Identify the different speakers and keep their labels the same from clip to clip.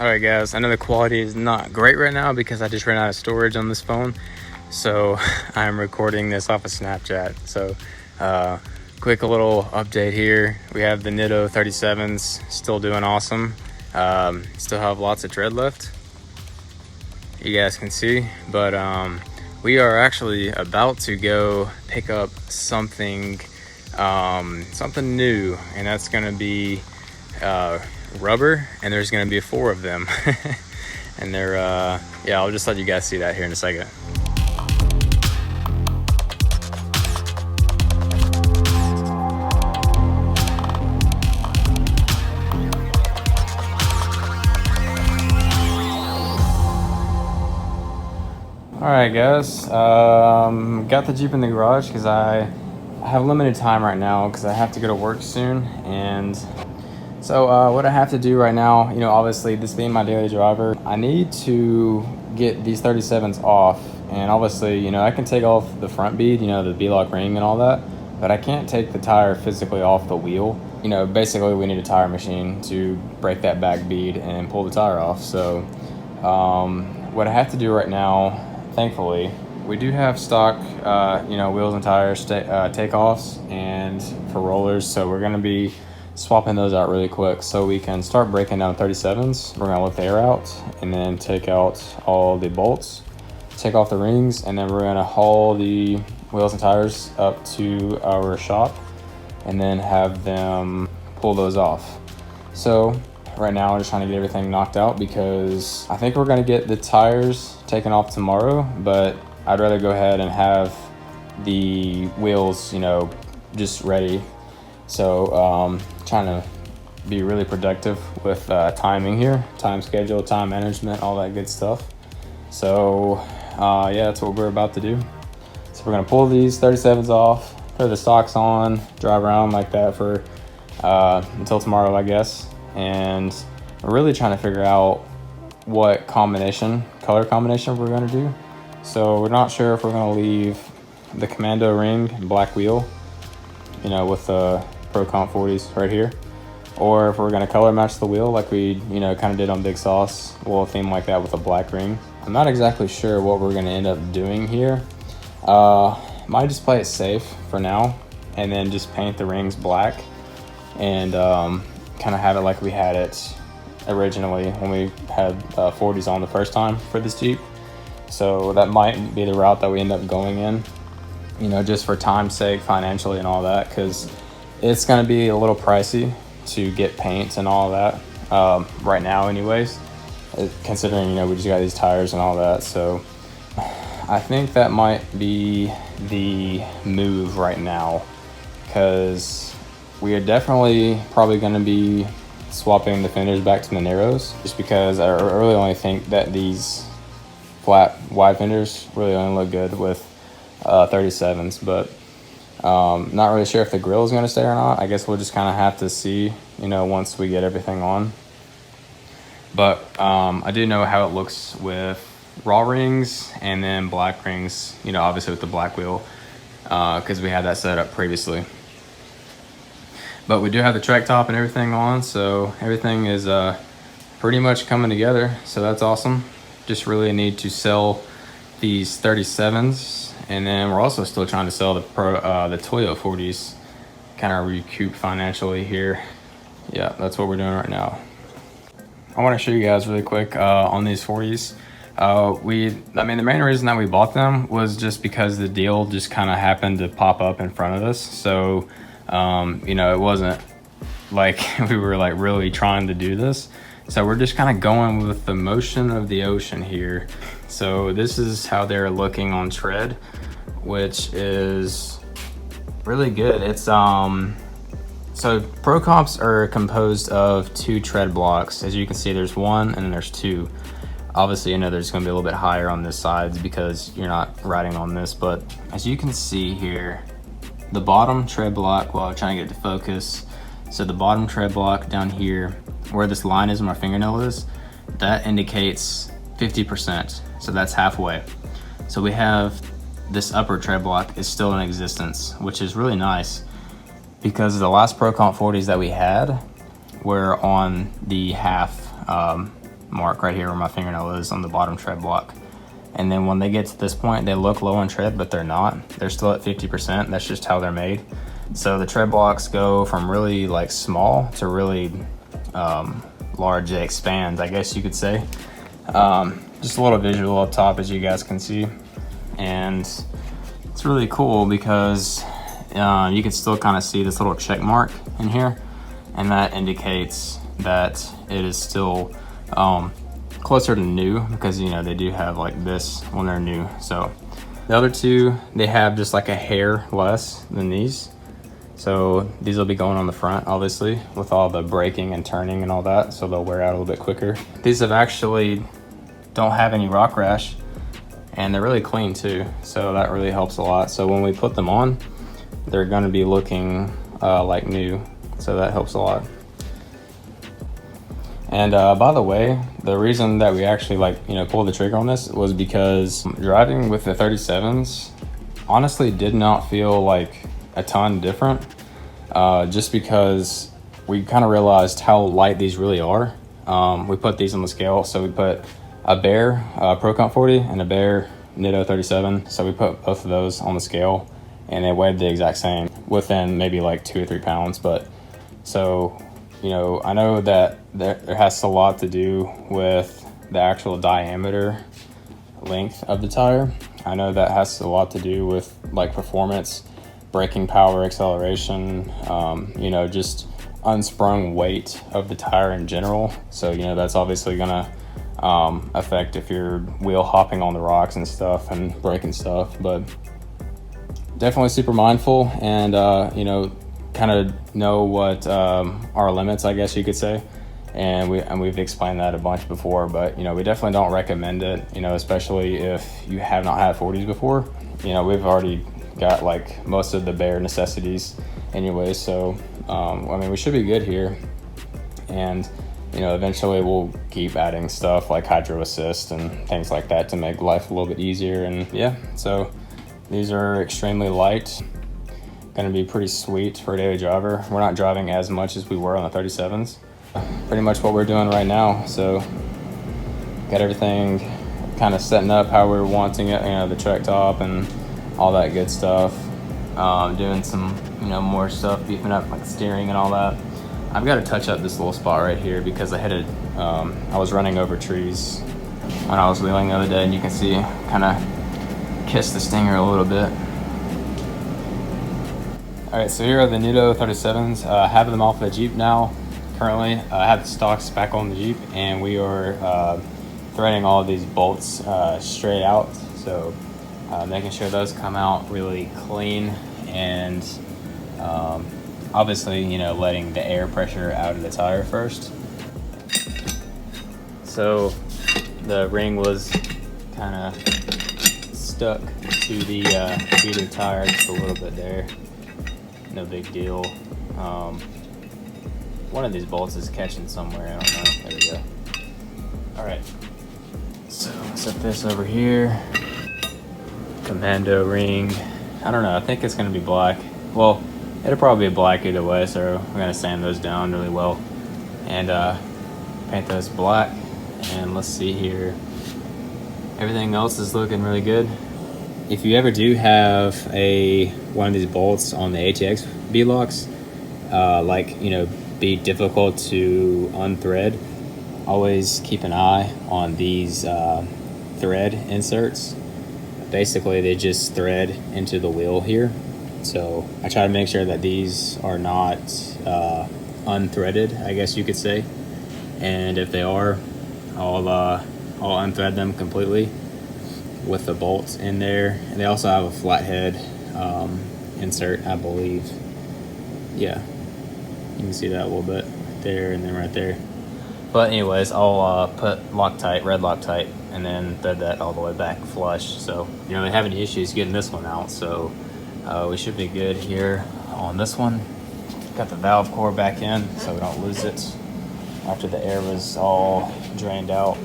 Speaker 1: Alright guys, I know the quality is not great right now because I just ran out of storage on this phone. So I'm recording this off of Snapchat. So quick little update here. We have the Nitto 37s still doing awesome. Still have lots of tread left, you guys can see. But we are actually about to go pick up something new, and that's gonna be rubber, and there's gonna be 4 of them. And they're yeah, I'll just let you guys see that here in a second. All right guys, got the Jeep in the garage because I have limited time right now because I have to go to work soon. And so what I have to do right now, you know, obviously this being my daily driver, I need to get these 37s off. And obviously, you know, I can take off the front bead, you know, the B-lock ring and all that, but I can't take the tire physically off the wheel. You know, basically we need a tire machine to break that back bead and pull the tire off. So what I have to do right now, thankfully, we do have stock, you know, wheels and tires takeoffs and for rollers. So we're gonna be swapping those out really quick so we can start breaking down 37s. We're gonna let the air out and then take out all the bolts, take off the rings, and then we're gonna haul the wheels and tires up to our shop and then have them pull those off. So right now I'm just trying to get everything knocked out because I think we're gonna get the tires taken off tomorrow, but I'd rather go ahead and have the wheels, you know, just ready. So trying to be really productive with timing here, time schedule, time management, all that good stuff. So yeah, that's what we're about to do. So we're gonna pull these 37s off, put the stocks on, drive around like that for until tomorrow, I guess. And we're really trying to figure out what color combination we're gonna do. So we're not sure if we're gonna leave the Commando ring and black wheel, you know, with the Pro Comp 40s right here, or if we're gonna color match the wheel like we, you know, kind of did on Big Sauce. We'll theme like that with a black ring. I'm not exactly sure what we're gonna end up doing here. Might just play it safe for now and then just paint the rings black and kind of have it like we had it originally when we had 40s on the first time for this Jeep. So that might be the route that we end up going in, you know, just for time's sake, financially and all that, because it's going to be a little pricey to get paint and all that right now anyways, considering, you know, we just got these tires and all that. So I think that might be the move right now, because we are definitely probably going to be swapping the fenders back to the narrows, just because I really only think that these flat wide fenders really only look good with 37s. But not really sure if the grill is going to stay or not. I guess we'll just kind of have to see, you know, once we get everything on. But I do know how it looks with raw rings and then black rings, you know, obviously with the black wheel, because we had that set up previously. But we do have the track top and everything on, so everything is pretty much coming together. So that's awesome. Just really need to sell these 37s, and then we're also still trying to sell the Toyo 40s, kind of recoup financially here. Yeah, that's what we're doing right now. I want to show you guys really quick on these 40s. I mean, the main reason that we bought them was just because the deal just kind of happened to pop up in front of us. So you know, it wasn't like we were like really trying to do this. So we're just kind of going with the motion of the ocean here. So this is how they're looking on tread, which is really good. It's so Pro Comps are composed of 2 tread blocks. As you can see, there's 1 and then there's 2. Obviously, you know, there's going to be a little bit higher on this side because you're not riding on this, but as you can see here, the bottom tread block, well, I'm trying to get it to focus. So the bottom tread block down here, where this line is, where my fingernail is, that indicates 50%. So that's halfway. So we have this upper tread block is still in existence, which is really nice because the last Pro Comp 40s that we had were on the half mark right here where my fingernail is on the bottom tread block. And then when they get to this point, they look low on tread, but they're not. They're still at 50%. That's just how they're made. So the tread blocks go from really like small to really large. They expand, I guess you could say. Just a little visual up top, as you guys can see. And it's really cool because you can still kind of see this little check mark in here. And that indicates that it is still closer to new, because you know they do have like this when they're new. So the other two, they have just like a hair less than these. So these will be going on the front, obviously, with all the braking and turning and all that, so they'll wear out a little bit quicker. These have actually don't have any rock rash, and they're really clean too, so that really helps a lot. So when we put them on, they're going to be looking like new, so that helps a lot. And by the way, the reason that we actually pulled the trigger on this was because driving with the 37s honestly did not feel like a ton different, just because we kind of realized how light these really are. We put these on the scale, so we put a Bear Pro Comp 40 and a Bear Nitto 37, so we put both of those on the scale, and they weighed the exact same, within maybe like 2 or 3 pounds. But so, you know, I know that there has a lot to do with the actual diameter length of the tire. I know that has a lot to do with like performance, braking power, acceleration, you know, just unsprung weight of the tire in general. So, you know, that's obviously gonna affect if you're wheel hopping on the rocks and stuff and breaking stuff. But definitely super mindful, and you know, kind of know what our limits, I guess you could say. And we've explained that a bunch before, but you know, we definitely don't recommend it, you know, especially if you have not had 40s before. You know, we've already got like most of the bare necessities anyway, so I mean, we should be good here. And you know, eventually we'll keep adding stuff like hydro assist and things like that to make life a little bit easier. And yeah, so these are extremely light, gonna be pretty sweet for a daily driver. We're not driving as much as we were on the 37s. Pretty much what we're doing right now. So got everything kind of setting up how we're wanting it, you know, the track top and all that good stuff. Doing some, you know, more stuff, beefing up like steering and all that. I've got to touch up this little spot right here because I was running over trees when I was wheeling the other day, and you can see kind of kissed the stinger a little bit. All right, so here are the Nitto 37s. Have them off the Jeep now. Currently, I have the stocks back on the Jeep, and we are threading all of these bolts straight out. So making sure those come out really clean, and obviously, you know, letting the air pressure out of the tire first. So the ring was kind of stuck to the feet of the tire just a little bit there. No big deal. One of these bolts is catching somewhere, I don't know. There we go. All right, so set this over here. Commando ring. I don't know, I think it's gonna be black. Well, it'll probably be black either way, so we're gonna sand those down really well and paint those black. And let's see here. Everything else is looking really good. If you ever do have one of these bolts on the ATX B-locks, like, you know, be difficult to unthread, always keep an eye on these thread inserts. Basically, they just thread into the wheel here. So I try to make sure that these are not unthreaded, I guess you could say. And if they are, I'll unthread them completely with the bolts in there. And they also have a flathead insert, I believe. Yeah, you can see that a little bit there and then right there. But anyways, I'll put Loctite, red Loctite, and then thread that all the way back flush. So, you know, they have any issues getting this one out, so we should be good here on this one. Got the valve core back in so we don't lose it after the air was all drained out.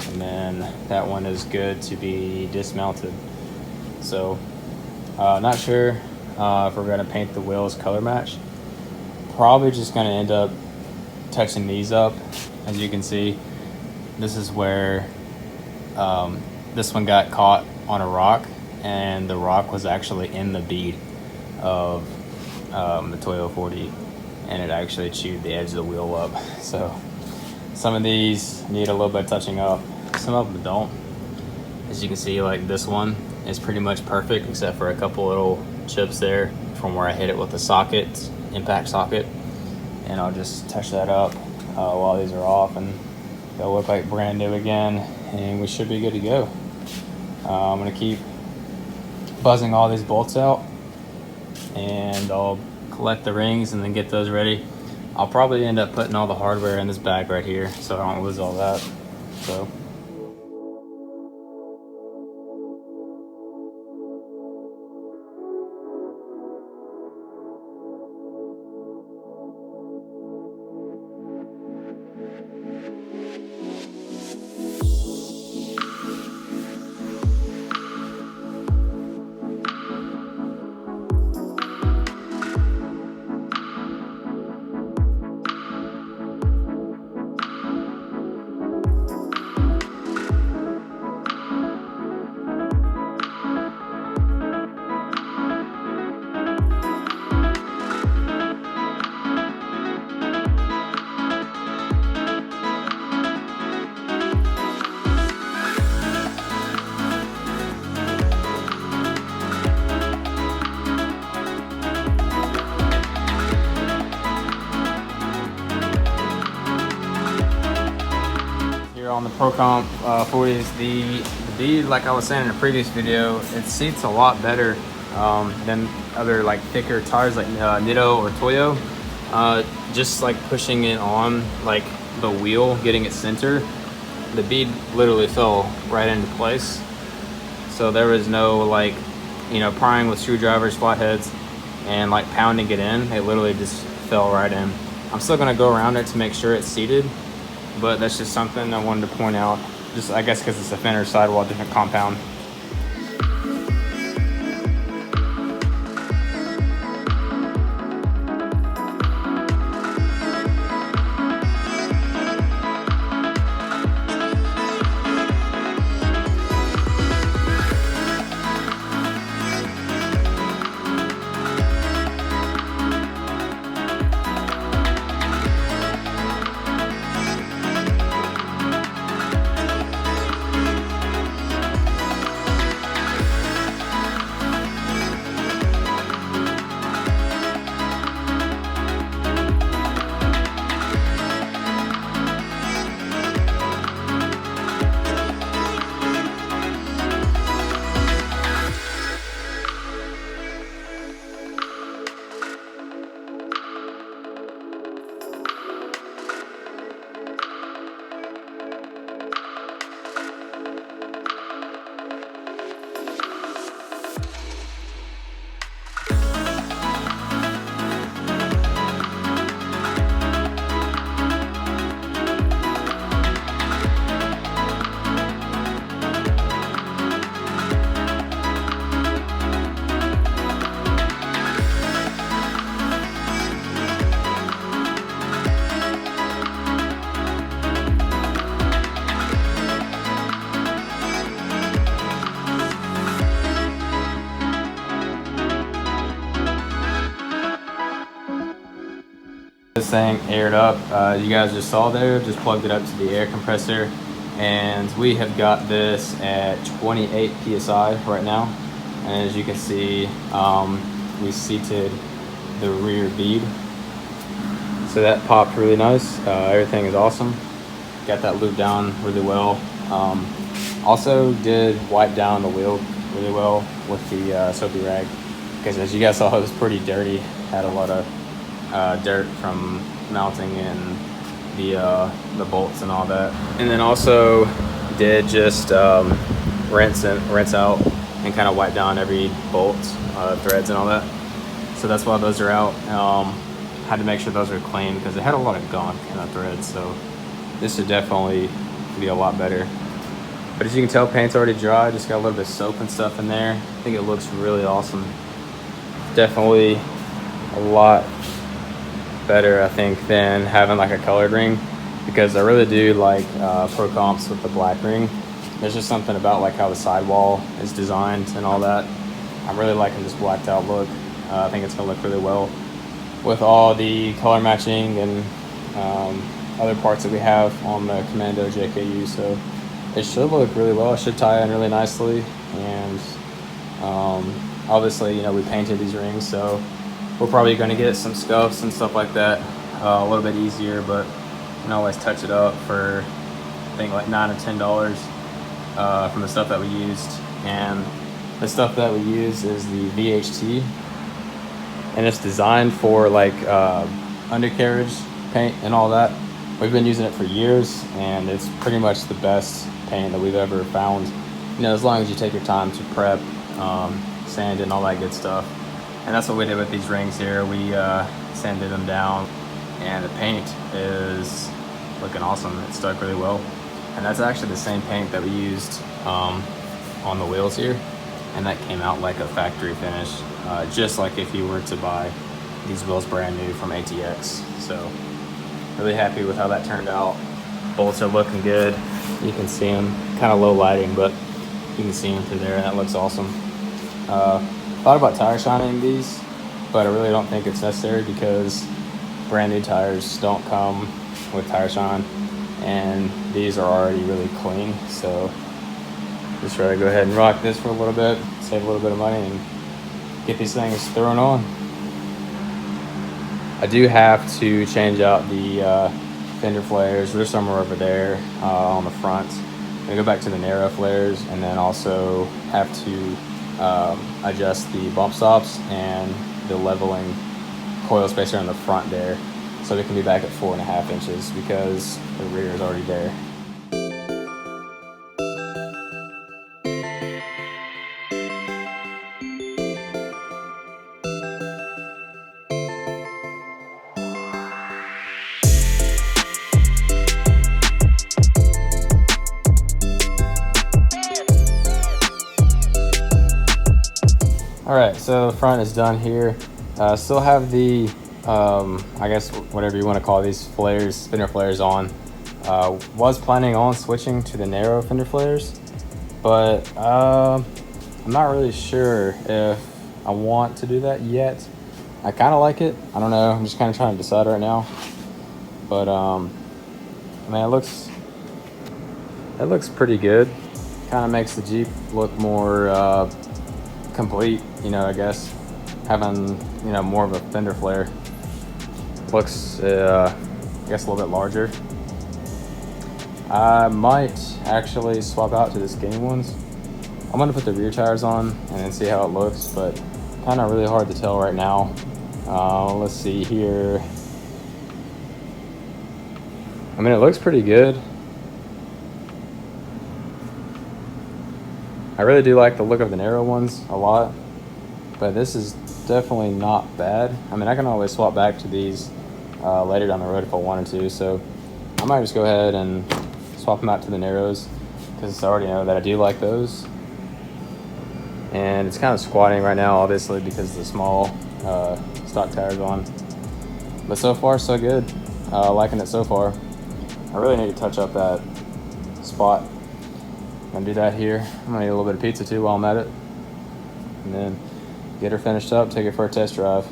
Speaker 1: And then that one is good to be dismounted. So not sure if we're gonna paint the wheels color match. Probably just gonna end up touching these up. As you can see, this is where this one got caught on a rock, and the rock was actually in the bead of the Toyo 40, and it actually chewed the edge of the wheel up. So some of these need a little bit of touching up, some of them don't. As you can see, like this one is pretty much perfect except for a couple little chips there from where I hit it with the socket, impact socket. And I'll just touch that up while these are off, and they'll look like brand new again, and we should be good to go. I'm gonna keep buzzing all these bolts out, and I'll collect the rings and then get those ready. I'll probably end up putting all the hardware in this bag right here so I don't lose all that. So on the Pro Comp 40s, the bead, like I was saying in a previous video, it seats a lot better than other like thicker tires like Nitto or Toyo. Just like pushing it on like the wheel, getting it center, the bead literally fell right into place. So there was no like, you know, prying with screwdrivers, flatheads, and like pounding it in. It literally just fell right in. I'm still gonna go around it to make sure it's seated, but that's just something I wanted to point out. Just, I guess, because it's a fender sidewall, different compound. This thing aired up. You guys just saw there, just plugged it up to the air compressor, and we have got this at 28 psi right now. And as you can see, we seated the rear bead, so that popped really nice. Everything is awesome. Got that looped down really well. Also did wipe down the wheel really well with the soapy rag, because as you guys saw, it was pretty dirty. Had a lot of dirt from mounting in the bolts and all that. And then also did just rinse out and kind of wipe down every bolt, threads and all that. So that's why those are out. Had to make sure those are clean because it had a lot of gunk in the threads. So this should definitely be a lot better. But as you can tell, paint's already dry. Just got a little bit of soap and stuff in there. I think it looks really awesome. Definitely a lot better, I think, than having like a colored ring. because I really do like Pro Comps with the black ring. There's just something about like how the sidewall is designed and all that. I'm really liking this blacked out look. I think it's gonna look really well with all the color matching and other parts that we have on the Commando JKU. So it should look really well. It should tie in really nicely. And obviously, you know, we painted these rings, so we're probably going to get some scuffs and stuff like that a little bit easier, but you can always touch it up for I think like $9 or $10 from the stuff that we used. And the stuff that we use is the VHT, and it's designed for like undercarriage paint and all that. We've been using it for years, and it's pretty much the best paint that we've ever found. You know, as long as you take your time to prep, sand and all that good stuff. And that's what we did with these rings here. We sanded them down, and the paint is looking awesome. It stuck really well. And that's actually the same paint that we used on the wheels here. And that came out like a factory finish, just like if you were to buy these wheels brand new from ATX. So really happy with how that turned out. Bolts are looking good. You can see them, kind of low lighting, but you can see them through there, and that looks awesome. Thought about tire shining these, but I really don't think it's necessary because brand new tires don't come with tire shine, and these are already really clean. So just rather go ahead and rock this for a little bit, save a little bit of money, and get these things thrown on. I do have to change out the fender flares. There's somewhere over there on the front. I'm gonna go back to the narrow flares, and then also have to adjust the bump stops and the leveling coil spacer in the front there, so we can be back at 4.5 inches because the rear is already there. All right, so the front is done here. Still have the, I guess whatever you want to call these flares, fender flares on. Was planning on switching to the narrow fender flares, but I'm not really sure if I want to do that yet. I kind of like it. I don't know. I'm just kind of trying to decide right now. But I mean, it looks pretty good. Kind of makes the Jeep look more complete, you know, I guess. Having, you know, more of a fender flare looks, I guess, a little bit larger. I might actually swap out to the skinny ones. I'm gonna put the rear tires on and then see how it looks, but kind of really hard to tell right now. Let's see here. I mean, it looks pretty good. I really do like the look of the narrow ones a lot, but this is definitely not bad. I mean, I can always swap back to these later down the road if I wanted to, so I might just go ahead and swap them out to the narrows because I already know that I do like those. And it's kind of squatting right now, obviously, because of the small stock tires on. But so far, so good. Liking it so far. I really need to touch up that spot. I'm gonna do that here. I'm gonna eat a little bit of pizza too while I'm at it, and then get her finished up, take it for a test drive.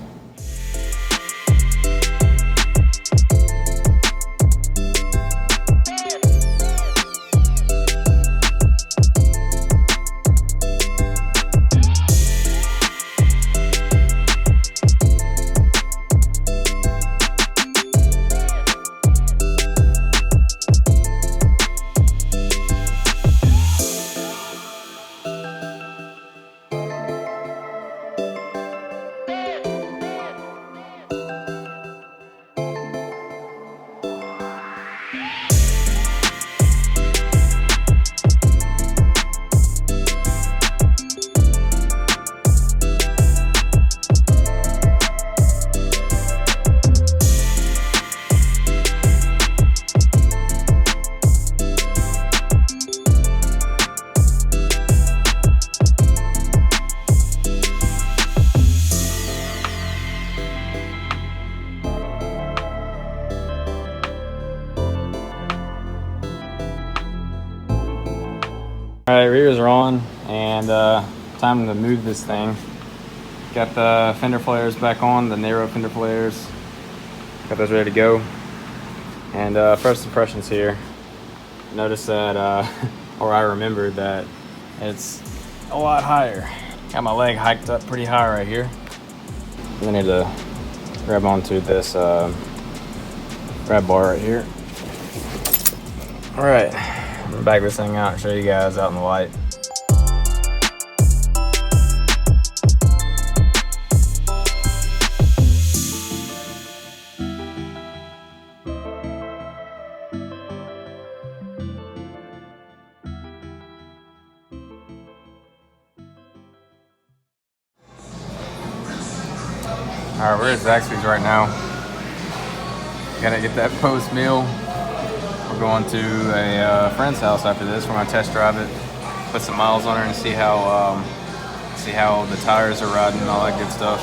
Speaker 1: All right, rears are on, and time to move this thing. Got the fender flares back on, the narrow fender flares. Got those ready to go. And first impressions here. Notice that, or I remembered that it's a lot higher. Got my leg hiked up pretty high right here. I need to grab onto this grab bar right here. All right, I'm gonna back this thing out and show you guys out in the light. All right, we're at Zaxby's right now. Gotta get that post meal. We're going to a friend's house after this. We're gonna test drive it, put some miles on her, and see how the tires are riding and all that good stuff.